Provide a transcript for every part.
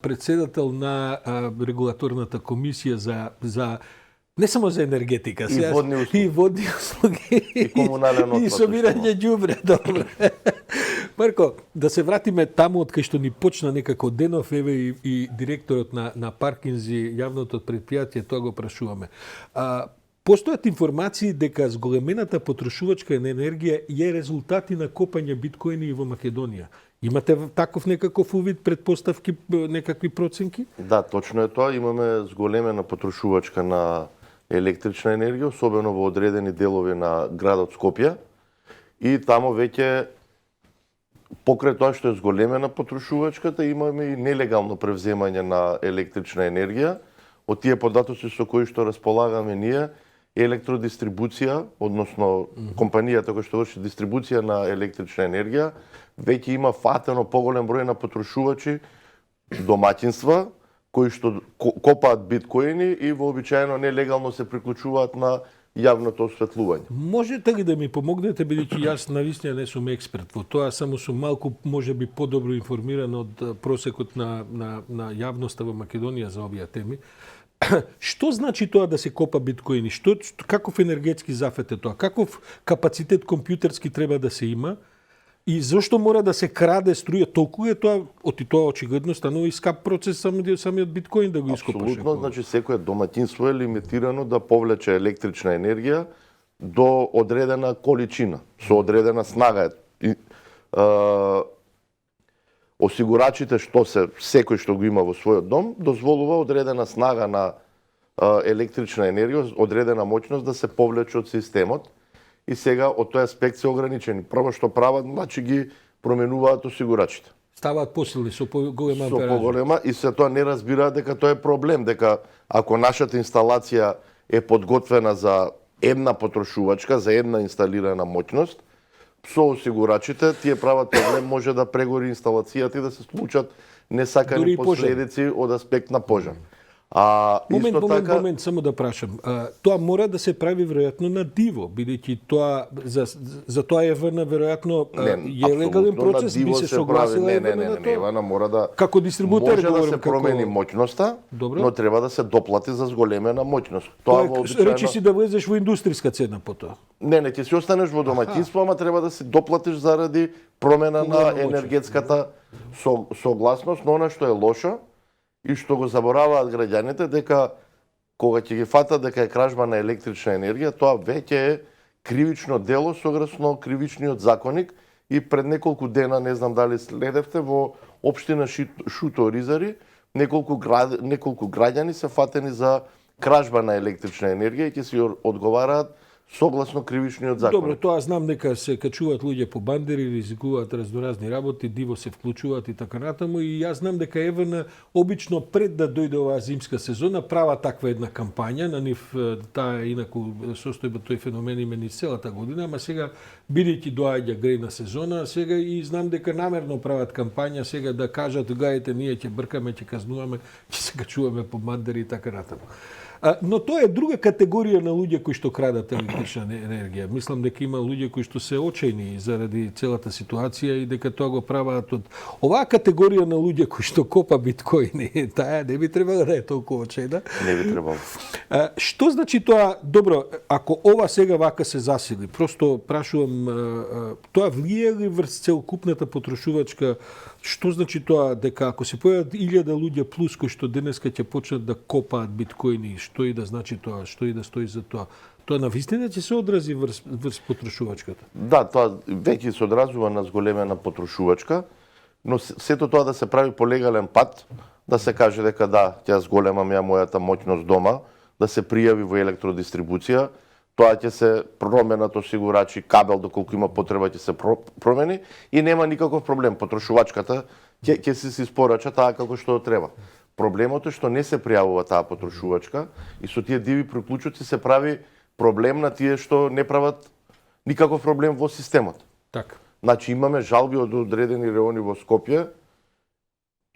председател на регулаторната комисија за не само за енергетика, и водни услуги, и комунален отпад, и собирање ѓубре, добро. Марко, да се вратиме таму од кај што ни почна некако денов, еве и директорот на Паркинзи, јавното предпријатие, тоа го прашуваме. Постојат информации дека зголемената потрошувачка на енергија е резултати на копање биткоини во Македонија. Имате таков некаков увид, предпоставки, некакви проценки? Да, точно е тоа. Имаме зголемена потрошувачка на електрична енергија, особено во одредени делови на градот Скопје. И таму веќе покрај тоа што е зголемена потрошувачката, имаме и нелегално превземање на електрична енергија. Од тие податоци со кои што располагаме ние, електродистрибуција, односно компанијата која што врши дистрибуција на електрична енергија, веќе има фатено поголем број на потрошувачи, домаќинства, кои што копаат биткоини и вообичаено нелегално се приклучуваат на јавното осветлување. Можете ли да ми помогнете, бидејќи јас навистина не сум експерт во тоа, само сум малку можеби подобро информиран од просекот на јавноста во Македонија за овие теми. Што значи тоа да се копа биткоини? Каков енергетски зафет е тоа? Каков капацитет компјутерски треба да се има? И зошто мора да се краде струја? Толку е тоа, тоа очигледно станува и скап процес самиот биткоин да го ископаш. Апсолутно, значи секое домаќинство е лимитирано да повлече електрична енергија до одредена количина, со одредена снага. Осигурачите секој што го има во својот дом, дозволува одредена снага на електрична енергија, одредена моќност да се повлече од системот. И сега од тој аспект се ограничени. Прво што прават, значи ги променуваат осигурачите. Ставаат посилни со поголема ампеража. Со поголема и се тоа не разбираат дека тоа е проблем, дека ако нашата инсталација е подготвена за една потрошувачка, за една инсталирана моќност, со осигурачите тие прават проблем, може да прегори инсталацијата и да се случат несакани последици од аспект на пожар. Момент, само да прашам. Тоа мора да се прави веројатно на диво, бидејќи тоа за тоа ЕВН веројатно е легален процес, би се согласила ЕВН на тоа. ЕВН мора да како дистрибутер може да се промени моќноста, но треба да се доплати за зголемена моќност. Тоа речи си да влезеш во индустријска цена по тоа. Не, ќе си останеш во домаќинство, ама треба да се доплатиш заради промена на енергетската согласност, но она што е лошо и што го забораваат граѓаните, дека кога ќе ги фатат дека е кражба на електрична енергија, тоа веќе е кривично дело согласно кривичниот законник и пред неколку дена, не знам дали следевте, во општина Шуто Оризари, неколку граѓани се фатени за кражба на електрична енергија и ќе си одговараат согласно кривичниот закон. Добро, тоа знам дека се качуваат луѓе по бандери, ризикуваат разноразни работи, диво се вклучуваат и така натаму, и јас знам дека ЕВН обично пред да дојде оваа зимска сезона права таква една кампања, на нив таа инаку состојба тој феномен има низ целата година, ама сега бидејќи доаѓа грејна сезона, сега и знам дека намерно прават кампања сега да кажат гајте ние ќе бркаме, ќе казнуваме, ќе се качуваме по бандери и така натаму. Но тоа е друга категорија на луѓе кои што крадат електрична енергија. Мислам дека има луѓе кои што се очајни заради целата ситуација и дека тоа го прават од оваа категорија на луѓе кои што копа биткоини. Таа не би требало да е толку очајна. Не би требало. Што значи тоа? Добро, ако ова сега вака се засили, просто прашувам, тоа влие ли врз целокупната потрошувачка? Што значи тоа дека ако се појават 1000 луѓе плюс кои што денеска ќе почнат да копаат биткоини, што и да значи тоа, што и да стои за тоа? Тоа навистина ќе се одрази врз потрошувачката? Да, тоа веќе се одразува на зголемена потрошувачка, но сето тоа да се прави по легален пат, да се каже дека да, ќе зголемам ја мојата моќност дома, да се пријави во електродистрибуција, тоа ќе се променат осигурачи, кабел доколку има потреба ќе се промени и нема никаков проблем. Потрошувачката ќе се испорача таа како што треба. Проблемот е што не се пријавува таа потрошувачка и со тие диви приклучоци се прави проблем на тие што не прават никаков проблем во системот. Така. Значи имаме жалби од одредени реони во Скопје,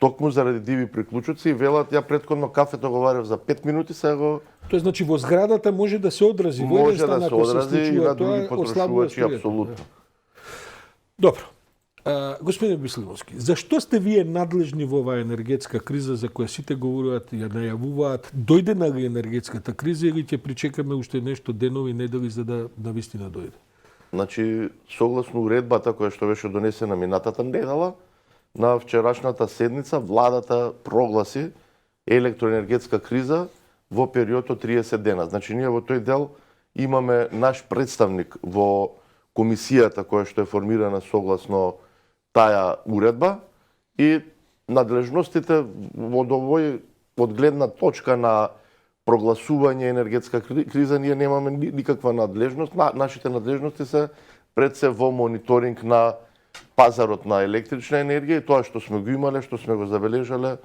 токму заради диви приклучоци и велат ја претходно кафето го варев за 5 минути, сега го... Тоа значи во зградата може да се одрази, може да се одрази и на други потрошувачи, апсолутно. Добро. Господин Бисливовски, зашто сте вие надлежни во оваа енергетска криза за која сите говоруваат, ја најавуваат? Дојде ли енергетската криза или ќе причекаме уште нешто денови, недели за да навистина дојде? Значи, согласно уредбата која што беше донесена минатата недела, на вчерашната седница владата прогласи електроенергетска криза во период од 30 дена. Значи, ние во тој дел имаме наш представник во комисијата која што е формирана согласно таа уредба и надлежностите од гледна точка на прогласување енергетска криза ние немаме никаква надлежност. Нашите надлежности се пред се во мониторинг на пазарот на електрична енергија и тоа што сме го имале, што сме го забележале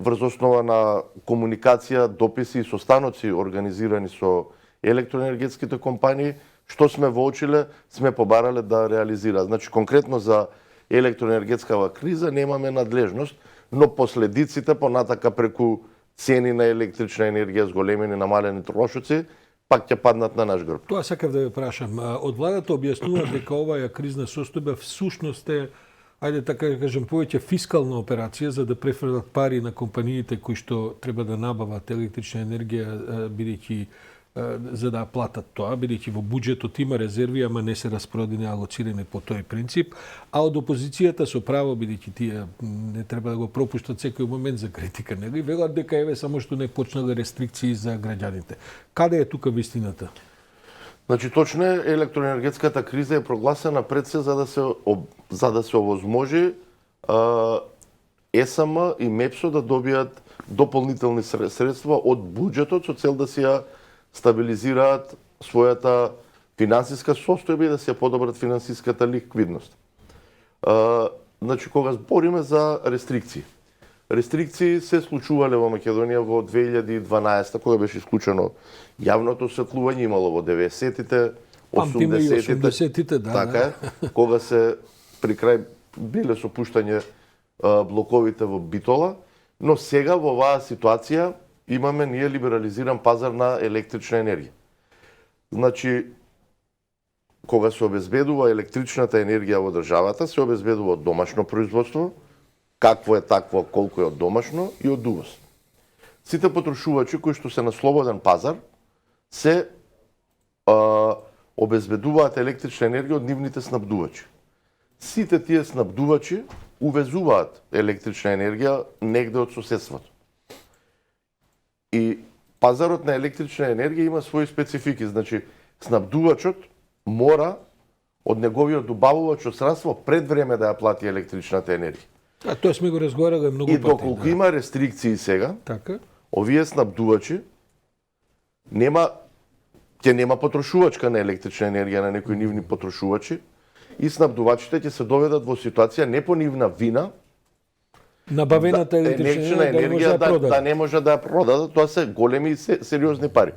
врз основа на комуникација, дописи и состаноци организирани со електроенергетските компании, што сме воочиле, сме побарале да реализира. Значи, конкретно за електроенергетскава криза немаме надлежност, но последиците понатака преку цени на електрична енергија, зголемени намалени трошоци, пак ќе паднат на наш грб. Тоа сакав да ве прашам. Од владата објаснуваат дека оваа кризна состојба всушност е, ајде така да кажем, повеќе фискална операција за да префрлат пари на компаниите кои што треба да набават електрична енергија, бидејќи за да платат тоа, бидејќи во буџетот има резерви, ама не се распродени алоцирани по тој принцип, а од опозицијата со право, бидејќи тие не треба да го пропуштат секој момент за критика, нели велат дека еве само што не почнале рестрикции за граѓаните. Каде е тука вистината? Значи, точно е, електроенергетската криза е прогласена пред се за да се овозможи ЕСМ и МЕПСО да добијат дополнителни средства од буџетот со цел да си ја стабилизираат својата финансиска состојба и да се подобрат финансиската ликвидност. Значи, кога збориме за рестрикции. Рестрикции се случувале во Македонија во 2012, кога беше исклучено јавното осветлување, имало во 90-тите, 80-тите, да. Така е, кога се при крај биле со пуштање блоковите во Битола, но сега во оваа ситуација имаме ние либерализиран пазар на електрична енергија. Значи, кога се обезбедува електричната енергија во државата, се обезбедува од домашно производство, какво е такво, колку е од домашно и од увоз. Сите потрошувачи кои што се на слободен пазар се обезбедуваат електрична енергија од нивните снабдувачи. Сите тие снабдувачи увезуваат електрична енергија негде од соседството. И пазарот на електрична енергија има своји специфики. Значи, снабдувачот мора од неговиот добавувач од средство пред време да ја плати електричната енергија. Тоа сме го разговарале многу пати. И доколку има рестрикции сега, така, овие снабдувачи ќе нема потрошувачка на електрична енергија на некои нивни потрошувачи и снабдувачите ќе се доведат во ситуација не по нивна вина, набавената електрична енергија да не може да ја продадат, тоа се големи и сериозни пари.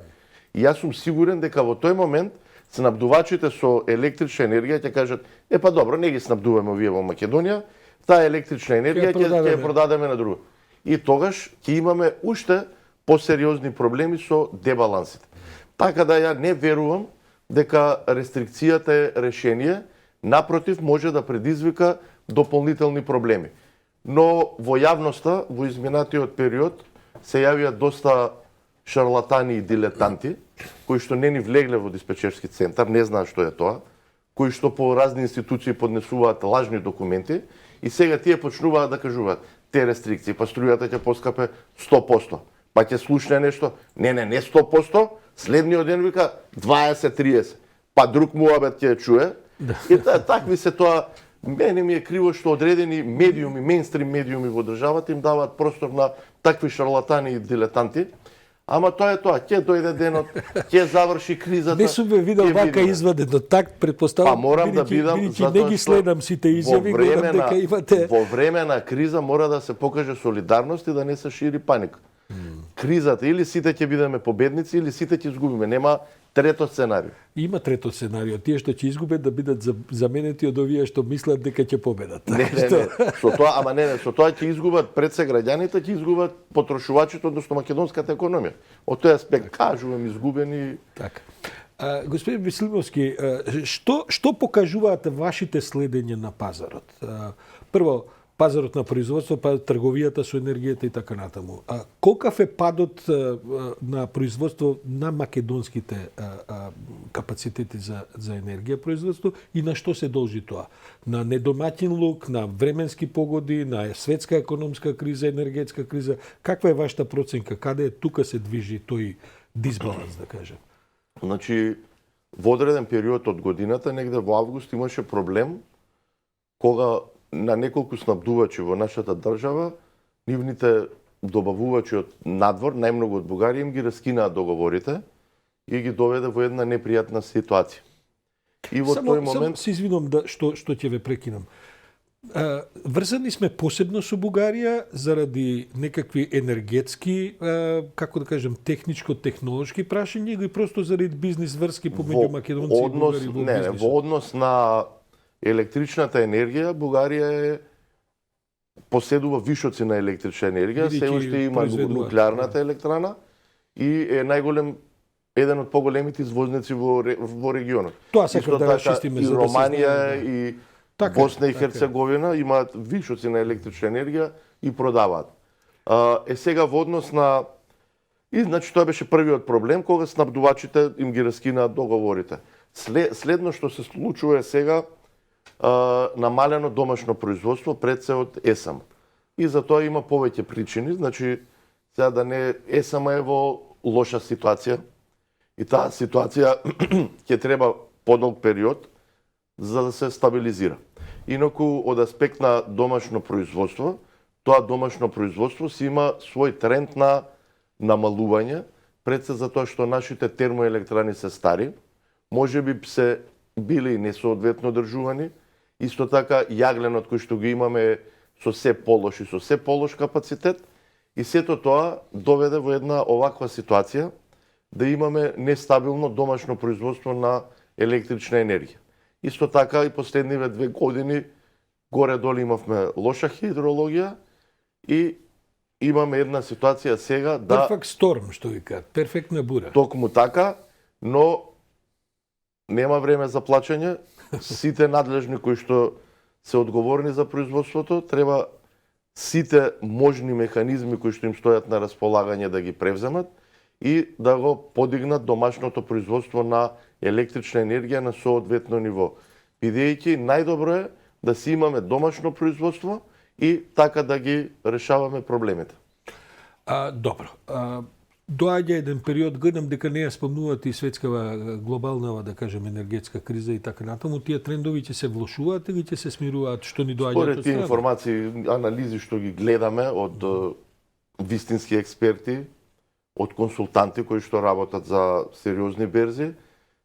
И јас сум сигурен дека во тој момент снабдувачите со електрична енергија ќе кажат: па добро, не ги снабдуваме овие во Македонија, таа електрична енергија ќе ја продадеме на друго. И тогаш ќе имаме уште посериозни проблеми со дебалансите. Така да ја не верувам дека рестрикцијата е решение, напротив може да предизвика дополнителни проблеми. Но во јавноста, во изминатиот период, се јавија доста шарлатани и дилетанти, кои што не ни влегле во диспечерски центар, не знаат што е тоа, кои што по разни институции поднесуваат лажни документи и сега тие почнуваат да кажуваат: те рестрикции, па струјата ќе поскапе 100%, па ќе слушне нешто, не 100%, следниот ден вика 20-30, па друг муабет ќе чуе. И такви се тоа. Мене ми е криво што одредени медиуми, мејнстрим медиуми во државата им даваат простор на такви шарлатани и дилетанти. Ама тоа е тоа, ќе дојде денот, ќе заврши кризата. Не сум ве видел вака извадено, так предпоставам. Па морам да бидам, затоа не ги следам сите изјави, гледам дека имате. Во време на криза мора да се покаже солидарност и да не се шири паника. Кризата или сите ќе бидеме победници или сите ќе изгубиме, нема трето сценарио. Има трето сценарио, тие што ќе изгубат да бидат заменети од овие што мислат дека ќе победат. Не, со тоа, со тоа ќе изгубат пред се граѓаните, ќе изгубат потрошувачите, односно македонската економија. Од тој аспект кажувам изгубени. Така. Господин Веселиновски, што покажуваат вашите следења на пазарот? Прво, пазарот на производство, па трговијата со енергијата и така натаму. Колкав е падот на производство на македонските капацитети за енергија производство и на што се должи тоа? На недомаќин лук, на временски погоди, на светска економска криза, енергетска криза? Каква е вашата проценка? Каде тука се движи тој дисбаланс, да кажем? Значи, во одреден период од годината, негде во август, имаше проблем кога на неколку снабдувачи во нашата држава, нивните добавувачи од надвор, најмногу од Бугарија, им ги раскинаа договорите и ги доведе во една непријатна ситуација. И во тој момент... Само се извинувам што ќе ве прекинам. Врзани сме посебно со Бугарија заради некакви енергетски, како да кажем, техничко-технолошки прашања или просто заради бизнис врски помеѓу македонци и бугари во бизнисот? Во однос на електричната енергија, Бугарија поседува вишоци на електрична енергија, се уште има нуклеарната електрана и е еден од поголемите извозници во регионот. Тоа сакам да расчистиме за да Романија и Босна и Херцеговина имаат вишоци на електрична енергија и продаваат. Сега во однос на... И, значи, тоа беше првиот проблем, кога снабдувачите им ги раскинаат договорите. Следно што се случува е сега намалено домашно производство пред се од ЕСАМ. И за тоа има повеќе причини, значи, сега да не ЕСАМ е во лоша ситуација и таа ситуација ќе треба подолг период за да се стабилизира. Инаку, од аспект на домашно производство, тоа домашно производство си има свој тренд на намалување, пред се затоа што нашите термоелектрани се стари, може би се били несоодветно држувани, исто така јагленот кој што ги имаме со се полош и со се полош капацитет, и сето тоа доведе во една оваква ситуација да имаме нестабилно домашно производство на електрична енергија. Исто така и последниве 2 години горе-долу имавме лоша хидрологија и имаме една ситуација сега да... Перфект шторм, што ви кажат, перфектна бура. Токму така, но нема време за плачење. Сите надлежни кои што се одговорни за производството, треба сите можни механизми кои што им стојат на располагање да ги превземат и да го подигнат домашното производство на електрична енергија на соодветно ниво. Бидејќи најдобро е да си имаме домашно производство и така да ги решаваме проблемите. Добро. Доаѓа еден период, гледам дека не ја спомнувате и светскава глобална, да кажем, енергетска криза и така натаму. Тие трендови ќе се влошуваат или ќе се смируваат, што ни доаѓаат од страна? Според тие информации, анализи што ги гледаме од вистински експерти, од консултанти кои што работат за сериозни берзи,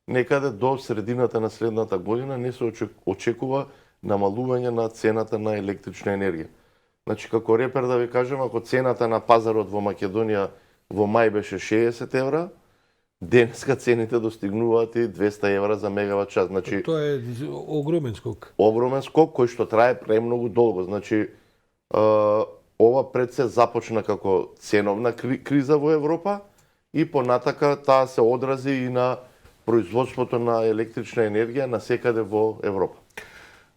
некаде до средината на следната година не се очекува намалување на цената на електрична енергија. Значи, како репер да ви кажем, ако цената на пазарот во Македонија во мај беше 60 евра, денеска цените достигнуваат и 200 евра за мегават час. Значи, тоа е огромен скок. Огромен скок кој што трае премногу долго. Значи, ова пред се започна како ценовна криза во Европа и понатака таа се одрази и на производството на електрична енергија на секаде во Европа.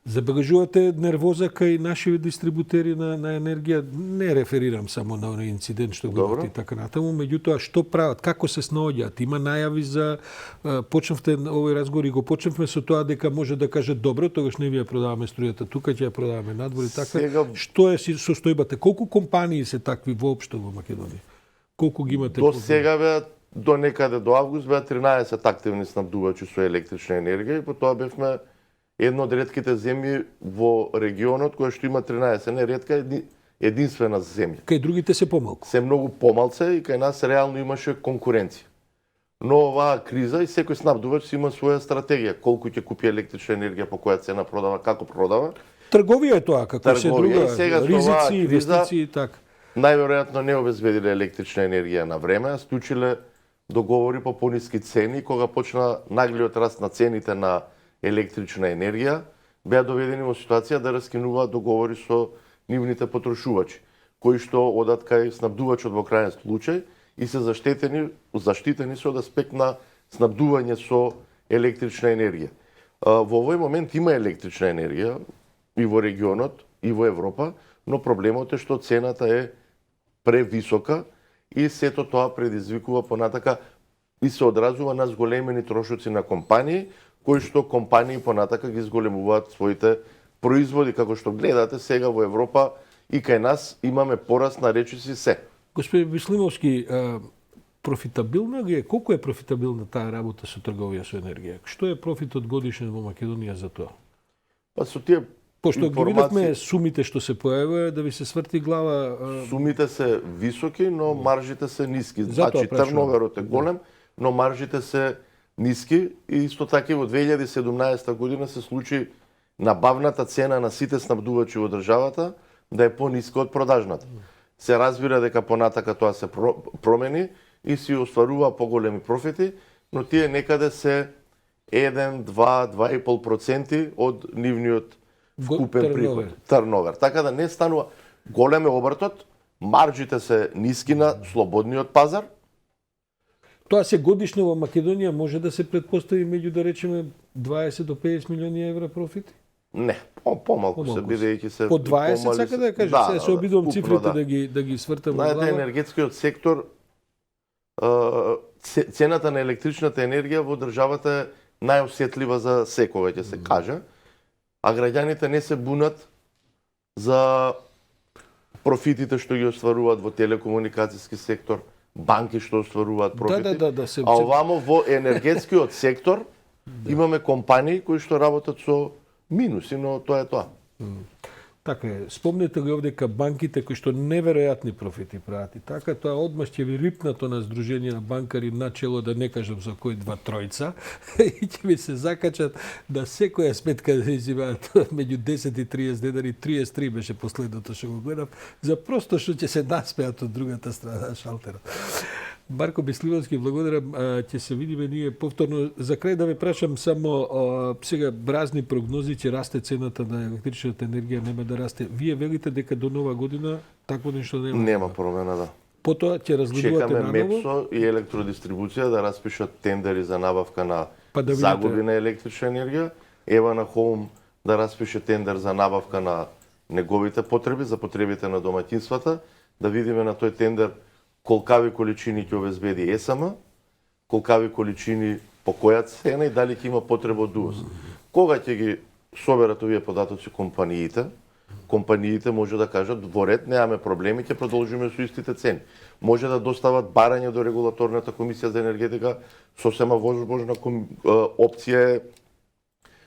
Забележувате нервоза кај наши дистрибутери на енергија? Не реферирам само на оној инцидент што го имате и така натаму, меѓутоа што прават, како се снаоѓаат? Има најави за почнавте овој разговор и го почнавме со тоа дека може да кажат добро, тогаш не ви ја продаваме струјата тука, ќе ја продаваме надвор и така. Сега... Што е состојбата? Колку компании се такви воопшто во Македонија? Колку ги имате? До сега беа до некаде до август беа 13 активни снабдувачи со електрична енергија и потоа бевме една од ретките земји во регионот која што има 13, не ретка, единствена земја. Кај другите се помалку. Се многу помалце и кај нас реално имаше конкуренција. Но оваа криза и секој снабдувач има своја стратегија, колку ќе купи електрична енергија, по која цена продава, како продава. Трговија е тоа, како се друга, ризици, инвестиции и така. Најверојатно не обезбедиле електрична енергија на време, а склучиле договори по пониски цени, кога почна наглиот раст на цените на електрична енергија, беа доведени во ситуација да раскинуваат договори со нивните потрошувачи, кои што одат кај снабдувачот во крајен случај и се заштитени со од аспект на снабдување со електрична енергија. Во овој момент има електрична енергија и во регионот, и во Европа, но проблемот е што цената е превисока и сето тоа предизвикува понатака и се одразува на зголемени трошоци на компании, кои што компании понатака ги зголемуваат своите производи, како што гледате сега во Европа и кај нас имаме пораст на речиси се. Господин Мислимовски, профитабилна ли е? Колку е профитабилна таа работа со трговија со енергија? Што е профитот годишен во Македонија за тоа? Па со тие Пошто ги видовме сумите што се појавува, да ви се сврти глава. Сумите се високи, но маржите се ниски. Затоа Значи турноверот е голем, но маржите се ниски и исто така и во 2017 година се случи набавната цена на сите снабдувачи во државата да е пониска од продажната. Се разбира дека понатака тоа се промени и си остварува поголеми профити, но тие некаде се 1, 2, 2,5% од нивниот вкупен приход. Турновер. Така да не станува голем е обртот, маржите се ниски на слободниот пазар. Тоа се годишно во Македонија може да се претпостави меѓу, да речеме, 20 до 50 милиони евра профити? Не, помалку се, бидејќи се... По 20 сака да кажа, се обидувам цифрите да ги свртам во глава. Знаете, енергетскиот сектор, цената на електричната енергија во државата е најосетлива за секоја, ќе се каже, а граѓаните не се бунат за профитите што ги остваруваат во телекомуникацијски сектор, банки што остваруваат профити. А овамо во енергетскиот сектор имаме компании кои што работат со минуси, но тоа е тоа. Така е. Спомнете ли овдека банките кои што неверојатни профити прават и така, тоа одмаш ќе ви рипнато на Сдружение на банкари начело, да не кажам за кој два тројца, и ќе ви се закачат да секоја сметка да изимаат меѓу 10 и 30 денари, 33 беше последното што го гледав, за просто што ќе се насмеат од другата страна шалтерот. Марко Мислимовски, благодарам. Ќе се видиме ние повторно. За крај да ве прашам само сега разни прогнози ќе расте цената на електричната енергија, нема да расте. Вие велите дека до нова година такво нешто нема? Нема промена, да. Потоа ќе разгледувате наново? Чекаме МЕПСО и електродистрибуција да распишат тендери за набавка на загуби на електрична енергија. Ева на Хоум да распише тендер за набавка на неговите потреби, за потребите на домаќинствата. Да видиме на тој тендер колкави количини ќе обезбеди ЕСМ, колкави количини по која цена и дали ќе има потреба од увоз. Кога ќе ги соберат овие податоци компаниите може да кажат во ред, немаме проблеми, ќе продолжиме со истите цени. Може да достават барање до регулаторната комисија за енергетика, сосема возможна опција е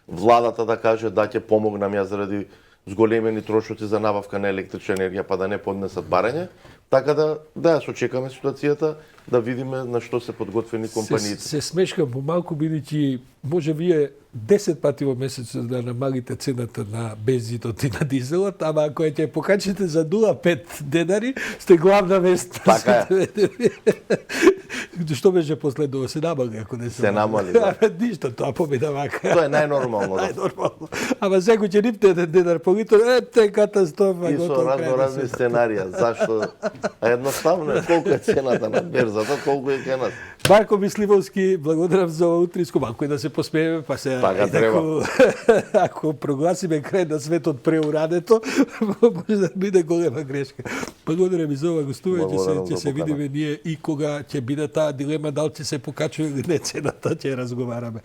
владата да каже да ќе помогнам ја заради зголемени трошоци за набавка на електрична енергија, па да не поднесат барање. Така да сочекаме ситуацијата, да видиме на што се подготвени компаниите. Се смешкам помалку, бидејќи може вие 10 пати во месецот да намалите цената на бензинот и на дизелот, ама ако ќе покачите за 0,5 денари, сте главна вест. Така е. Што беше последно? Се намали, ако не се намали. Да. Ништо, тоа помина вака. Тоа е најнормално. Да. Најнормално. Ама секој ќе рипне 1 денар по литар, е катастрофа. И со разноразни сценарија. Зашто? Едноставно е колку е цената на берзата, колку е кај нас. Марко Мислимовски, благодарам за ова утринско, малку и да се посмееме, па се ако прогласиме крај на светот преурадето, може да биде голема грешка. Благодарам ви за ова гостување, ќе се видиме ние и кога ќе биде таа дилема дали ќе се покачува или не цената, ќе разговараме.